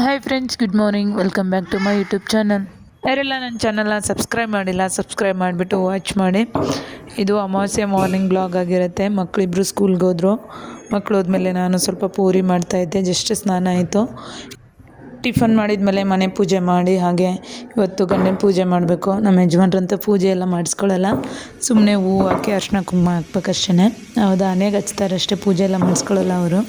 Hi friends, good morning. Welcome back to my YouTube channel. ಯಾರೆಲ್ಲ ನನ್ನ ಚಾನಲ್ನ subscribe ಮಾಡಿಲ್ಲ, ಸಬ್ಸ್ಕ್ರೈಬ್ ಮಾಡಿಬಿಟ್ಟು ವಾಚ್ ಮಾಡಿ. ಇದು ಅಮಾವಾಸ್ಯೆ ಮಾರ್ನಿಂಗ್ ಬ್ಲಾಗ್ ಆಗಿರುತ್ತೆ. ಮಕ್ಕಳಿಬ್ಬರು ಸ್ಕೂಲ್ಗೆ ಹೋದರು. ಮಕ್ಕಳು ಹೋದ್ಮೇಲೆ ನಾನು ಸ್ವಲ್ಪ ಪೂರಿ ಮಾಡ್ತಾಯಿದ್ದೆ. ಜಸ್ಟ್ ಸ್ನಾನ ಆಯಿತು. ಟಿಫನ್ ಮಾಡಿದ್ಮೇಲೆ ಮನೆ ಪೂಜೆ ಮಾಡಿ, ಹಾಗೆ ಇವತ್ತು ಗಂಡನ ಪೂಜೆ ಮಾಡಬೇಕು. ನಮ್ಮ ಯಜಮಾನ್ರಂತ ಪೂಜೆ ಎಲ್ಲ ಮಾಡಿಸ್ಕೊಳ್ಳಲ್ಲ, ಸುಮ್ಮನೆ ಹೂವು ಹಾಕಿ ಅರ್ಶಿನ ಕುಂಕುಮ ಹಾಕ್ಬೇಕಷ್ಟೇ. ಹೌದಾ, ಆನೆಗೆ ಹಚ್ತಾರೆ ಅಷ್ಟೇ, ಪೂಜೆ ಎಲ್ಲ ಮಾಡಿಸ್ಕೊಳ್ಳಲ್ಲ ಅವರು.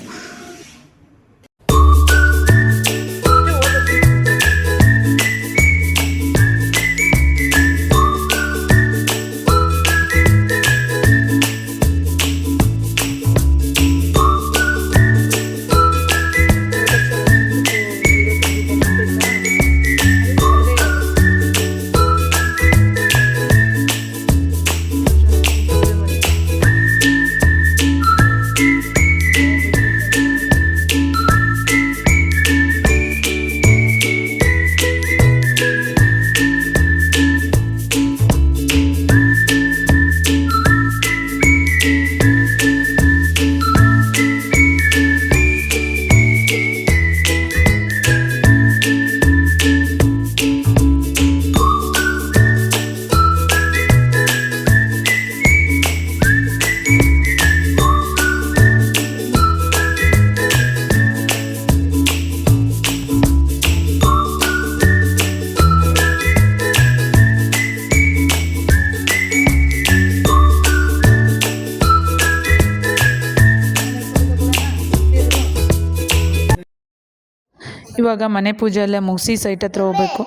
ಇವಾಗ ಮನೆ ಪೂಜೆ ಎಲ್ಲ ಮುಗಿಸಿ ಸೈಟ್ ಹತ್ರ ಹೋಗಬೇಕು.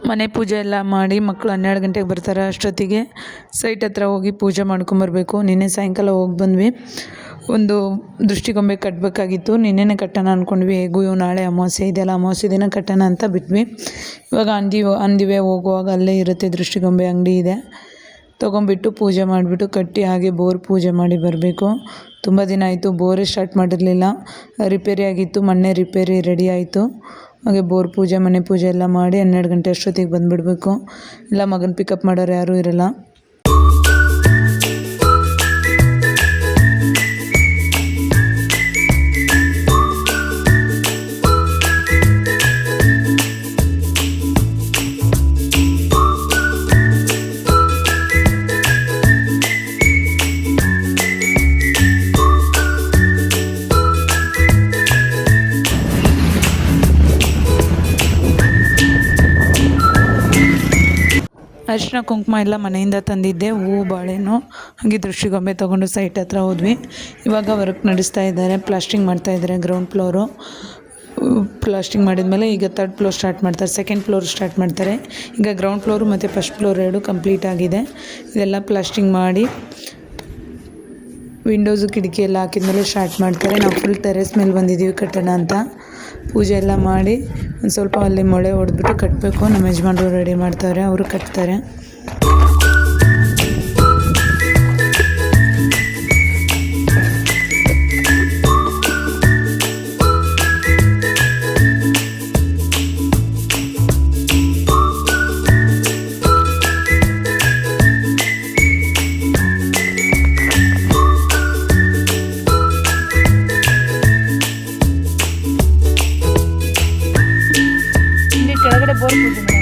ಮನೆ ಪೂಜೆ ಎಲ್ಲ ಮಾಡಿ ಮಕ್ಕಳು 12 ಗಂಟೆಗೆ ಬರ್ತಾರೆ. ಅಷ್ಟೊತ್ತಿಗೆ ಸೈಟ್ ಹತ್ರ ಹೋಗಿ ಪೂಜೆ ಮಾಡ್ಕೊಂಬರ್ಬೇಕು. ನಿನ್ನೆ ಸಾಯಂಕಾಲ ಹೋಗಿ ಬಂದ್ವಿ. ಒಂದು ದೃಷ್ಟಿಗೊಂಬೆ ಕಟ್ಟಬೇಕಾಗಿತ್ತು. ನಿನ್ನೆನೇ ಕಟ್ಟೋಣ ಅಂದ್ಕೊಂಡ್ವಿ. ಹೇಗೂ ನಾಳೆ ಅಮಾವಾಸ್ಯೆ ಇದೆಯಲ್ಲ, ಅಮಾವಾಸ್ಯೆ ದಿನ ಕಟ್ಟೋಣ ಅಂತ ಬಿಟ್ವಿ. ಇವಾಗ ಅಂದಿವೆ ಹೋಗುವಾಗ ಅಲ್ಲೇ ಇರುತ್ತೆ, ದೃಷ್ಟಿಗೊಂಬೆ ಅಂಗಡಿ ಇದೆ. ತೊಗೊಂಬಿಟ್ಟು ಪೂಜೆ ಮಾಡಿಬಿಟ್ಟು ಕಟ್ಟಿ ಹಾಗೆ ಬೋರ್ ಪೂಜೆ ಮಾಡಿ ಬರಬೇಕು. ತುಂಬ ದಿನ ಆಯಿತು, ಬೋರೇ ಸ್ಟಾರ್ಟ್ ಮಾಡಿರಲಿಲ್ಲ. ರಿಪೇರಿ ಆಗಿತ್ತು, ಮೊನ್ನೆ ರಿಪೇರಿ ರೆಡಿ ಆಯಿತು. ಹಾಗೆ ಬೋರ್ ಪೂಜೆ, ಮನೆ ಪೂಜೆ ಎಲ್ಲ ಮಾಡಿ 12 ಗಂಟೆ ಅಷ್ಟೊತ್ತಿಗೆ ಬಂದುಬಿಡ್ಬೇಕು. ಇಲ್ಲ ಮಗನ ಪಿಕಪ್ ಮಾಡೋರು ಯಾರೂ ಇರಲ್ಲ. ಅರಿಶಿನ ಕುಂಕುಮ ಎಲ್ಲ ಮನೆಯಿಂದ ತಂದಿದ್ದೆ, ಹೂವು ಬಾಳೆನೋ, ಹಾಗೆ ದೃಷ್ಟಿಗೊಂಬೆ ತೊಗೊಂಡು ಸೈಟ್ ಹತ್ರ ಹೋದ್ವಿ. ಇವಾಗ ವರ್ಕ್ ನಡೆಸ್ತಾ ಇದ್ದಾರೆ, ಪ್ಲಾಸ್ಟಿಂಗ್ ಮಾಡ್ತಾಯಿದ್ದಾರೆ. ಗ್ರೌಂಡ್ ಫ್ಲೋರು ಪ್ಲಾಸ್ಟಿಂಗ್ ಮಾಡಿದ್ಮೇಲೆ ಈಗ 3rd ಫ್ಲೋರ್ ಸ್ಟಾರ್ಟ್ ಮಾಡ್ತಾರೆ, 2nd ಫ್ಲೋರ್ ಸ್ಟಾರ್ಟ್ ಮಾಡ್ತಾರೆ. ಈಗ ಗ್ರೌಂಡ್ ಫ್ಲೋರು ಮತ್ತು 1st ಫ್ಲೋರ್ 2 ಕಂಪ್ಲೀಟ್ ಆಗಿದೆ. ಇದೆಲ್ಲ ಪ್ಲಾಸ್ಟಿಂಗ್ ಮಾಡಿ ವಿಂಡೋಸು ಕಿಟಕಿ ಎಲ್ಲ ಹಾಕಿದ್ಮೇಲೆ ಸ್ಟಾರ್ಟ್ ಮಾಡ್ತಾರೆ. ನಾವು ಫುಲ್ ಟೆರೆಸ್ ಮೇಲೆ ಬಂದಿದ್ದೀವಿ ಕಟ್ಟೋಣ ಅಂತ. ಪೂಜೆ ಎಲ್ಲ ಮಾಡಿ ಒಂದು ಸ್ವಲ್ಪ ಅಲ್ಲಿ ಮೊಳೆ ಹೊಡೆದ್ಬಿಟ್ಟು ಕಟ್ಟಬೇಕು. ನಮ್ಮ ಯಜಮಾನ್ರು ರೆಡಿ ಮಾಡ್ತಾರೆ, ಅವರು ಕಟ್ತಾರೆ. ಕೆಳಗಡೆ ಬೋರ್ ಪೂಜೆ ಮಾಡೋಣ.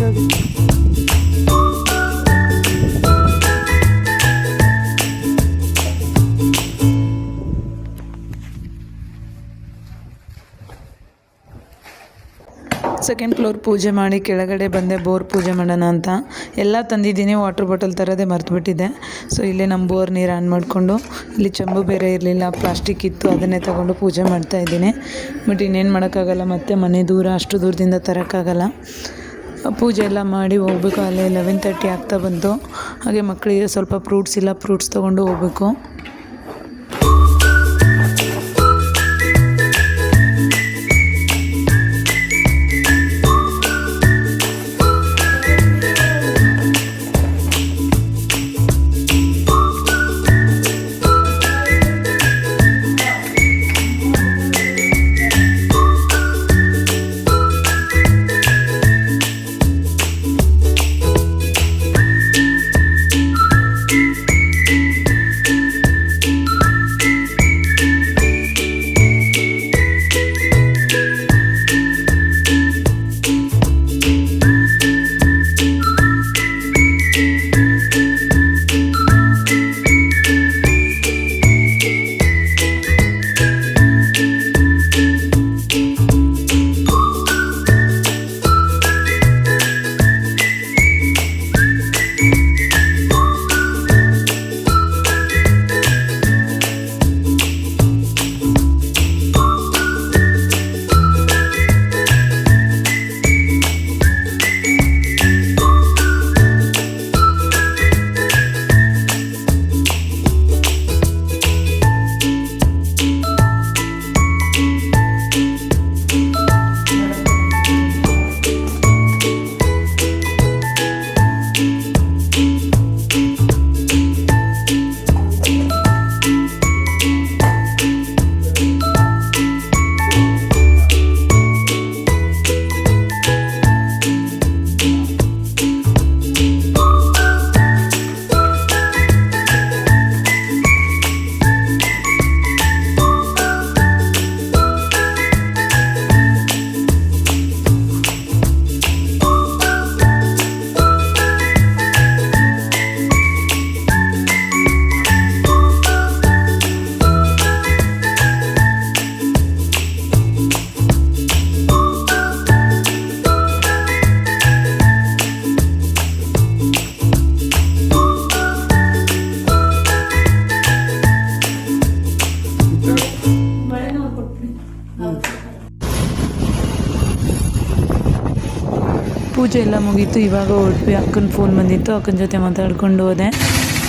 ಗೊತ್ತಾಗುತ್ತೆ. ಸೆಕೆಂಡ್ ಫ್ಲೋರ್ ಪೂಜೆ ಮಾಡಿ ಕೆಳಗಡೆ ಬಂದೆ ಬೋರ್ ಪೂಜೆ ಮಾಡೋಣ ಅಂತ. ಎಲ್ಲ ತಂದಿದ್ದೀನಿ, ವಾಟರ್ ಬಾಟಲ್ ತರೋದೇ ಮರ್ತುಬಿಟ್ಟಿದ್ದೆ. ಸೊ ಇಲ್ಲೇ ನಮ್ಮ ಬೋರ್ ನೀರು ಆನ್ ಮಾಡಿಕೊಂಡು, ಇಲ್ಲಿ ಚೆಂಬು ಬೇರೆ ಇರಲಿಲ್ಲ, ಪ್ಲಾಸ್ಟಿಕ್ ಇತ್ತು, ಅದನ್ನೇ ತೊಗೊಂಡು ಪೂಜೆ ಮಾಡ್ತಾಯಿದ್ದೀನಿ. ಬಟ್ ಇನ್ನೇನು ಮಾಡೋಕ್ಕಾಗಲ್ಲ, ಮತ್ತೆ ಮನೆ ದೂರ, ಅಷ್ಟು ದೂರದಿಂದ ತರೋಕ್ಕಾಗಲ್ಲ. ಪೂಜೆ ಎಲ್ಲ ಮಾಡಿ ಹೋಗ್ಬೇಕು. ಅಲ್ಲೇ 11:30 ಆಗ್ತಾ ಬಂತು. ಹಾಗೆ ಮಕ್ಕಳಿಗೆ ಸ್ವಲ್ಪ ಫ್ರೂಟ್ಸ್ ತೊಗೊಂಡು ಹೋಗಬೇಕು. ಪೂಜೆ ಎಲ್ಲ ಮುಗೀತು. ಇವಾಗ ಹೊರಟ್ವಿ. ಅಕ್ಕನ ಫೋನ್ ಬಂದಿತ್ತು, ಅಕ್ಕನ ಜೊತೆ ಮಾತಾಡ್ಕೊಂಡು ಹೋದೆ.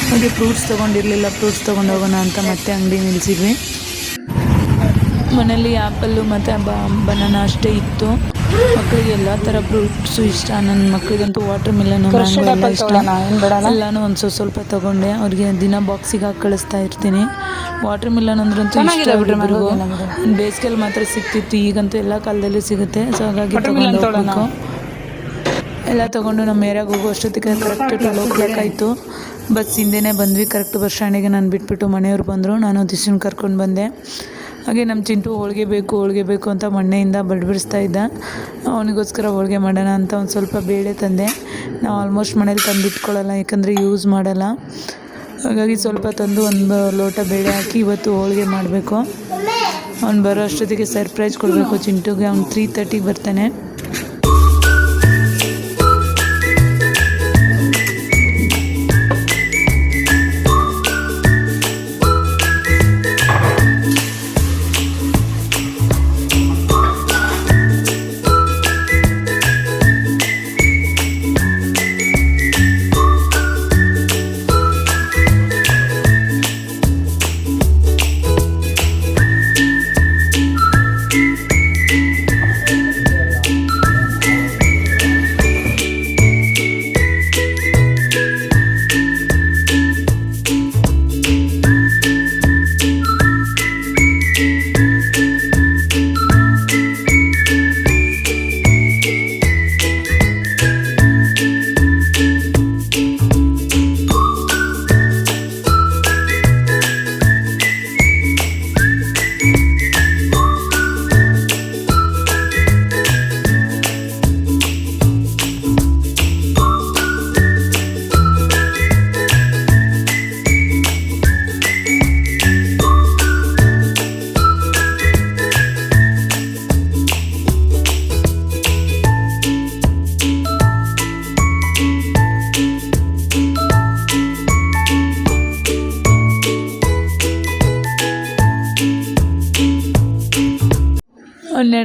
ಹಾಗೆ ಫ್ರೂಟ್ಸ್ ತೊಗೊಂಡಿರಲಿಲ್ಲ, ಫ್ರೂಟ್ಸ್ ತೊಗೊಂಡು ಹೋಗೋಣ ಅಂತ ಮತ್ತೆ ಅಂಗಡಿ ನಿಲ್ಲಿಸಿದ್ವಿ. ಮನೇಲಿ ಆ್ಯಪಲ್ಲು ಮತ್ತು ಬನಾನಾ ಅಷ್ಟೇ ಇತ್ತು. ಮಕ್ಕಳಿಗೆ ಎಲ್ಲ ಥರ ಫ್ರೂಟ್ಸು ಇಷ್ಟ. ನನ್ನ ಮಕ್ಕಳಿಗಂತೂ ವಾಟರ್ ಮಿಲನ್ನು, ಮ್ಯಾಂಗೋ ಎಲ್ಲ ಇಷ್ಟ. ಎಲ್ಲನೂ ಒಂದು ಸ್ವಲ್ಪ ತೊಗೊಂಡೆ. ಅವ್ರಿಗೆ ದಿನ ಬಾಕ್ಸಿಗೆ ಹಾಕಿ ಕಳಿಸ್ತಾ ಇರ್ತೀನಿ. ವಾಟರ್ ಮಿಲನ್ ಅಂದ್ರಂತೂ ಇಷ್ಟ ಬಿಡ್ರಿಗೂ. ಬೇಸಿಗೆಯಲ್ಲಿ ಮಾತ್ರ ಸಿಗ್ತಿತ್ತು, ಈಗಂತೂ ಎಲ್ಲ ಕಾಲದಲ್ಲೂ ಸಿಗುತ್ತೆ. ಸೊ ಹಾಗಾಗಿ ತೊಗೊಂಡು ಹೋಗ್ಬೇಕು. ಎಲ್ಲ ತೊಗೊಂಡು ನಮ್ಮ ಏರಿಯಾಗೆ ಹೋಗೋ ಅಷ್ಟೊತ್ತಿಗೆ ಕರೆಕ್ಟ್ 12 ಆಯಿತು. ಬಸ್ ಹಿಂದೆನೇ ಬಂದ್ವಿ. ಕರೆಕ್ಟ್ ಬಸ್ ಸ್ಟ್ಯಾಂಡಿಗೆ ನಾನು ಬಿಟ್ಬಿಟ್ಟು ಮನೆಯವ್ರು ಬಂದರು. ನಾನು ದಿಶನ್ ಕರ್ಕೊಂಡು ಬಂದೆ. ಹಾಗೆ ನಮ್ಮ ಚಿಂಟು ಹೋಳಿಗೆ ಬೇಕು ಅಂತ ಮಣ್ಣೆಯಿಂದ ಬಡ್ಬಿಡಿಸ್ತಾ ಇದ್ದ. ಅವನಿಗೋಸ್ಕರ ಹೋಳಿಗೆ ಮಾಡೋಣ ಅಂತ ಒಂದು ಸ್ವಲ್ಪ ಬೇಳೆ ತಂದೆ. ನಾವು ಆಲ್ಮೋಸ್ಟ್ ಮನೇಲಿ ತಂದಿಟ್ಕೊಳ್ಳಲ್ಲ, ಯಾಕಂದರೆ ಯೂಸ್ ಮಾಡಲ್ಲ. ಹಾಗಾಗಿ ಸ್ವಲ್ಪ ತಂದು ಒಂದು ಲೋಟ ಬೇಳೆ ಹಾಕಿ ಇವತ್ತು ಹೋಳಿಗೆ ಮಾಡಬೇಕು. ಅವ್ನು ಬರೋ ಅಷ್ಟೊತ್ತಿಗೆ ಸರ್ಪ್ರೈಸ್ ಕೊಡಬೇಕು ಚಿಂಟುಗೆ. ಅವ್ನು 3:30ಗೆ ಬರ್ತಾನೆ.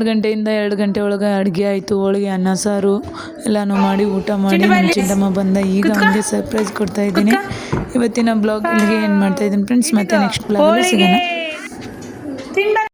ಗಂಟೆಯಿಂದ 2 ಗಂಟೆ ಒಳಗೆ ಅಡುಗೆ ಆಯಿತು. ಹೋಳಿಗೆ, ಅನ್ನ, ಸಾರು ಎಲ್ಲನೂ ಮಾಡಿ ಊಟ ಮಾಡಿ ನಮ್ಮ ಚಿಂಟಮ್ಮ ಬಂದ. ಈಗ ಅವನಿಗೆ ಸರ್ಪ್ರೈಸ್ ಕೊಡ್ತಾ ಇದ್ದೀನಿ. ಇವತ್ತಿನ ಬ್ಲಾಗ್ ಇಲ್ಲಿಗೆ ಏನು ಮಾಡ್ತಾ ಇದ್ದೀನಿ ಫ್ರೆಂಡ್ಸ್. ಮತ್ತೆ ನೆಕ್ಸ್ಟ್ ಬ್ಲಾಗಲ್ಲಿ ಸಿಗೋಣ.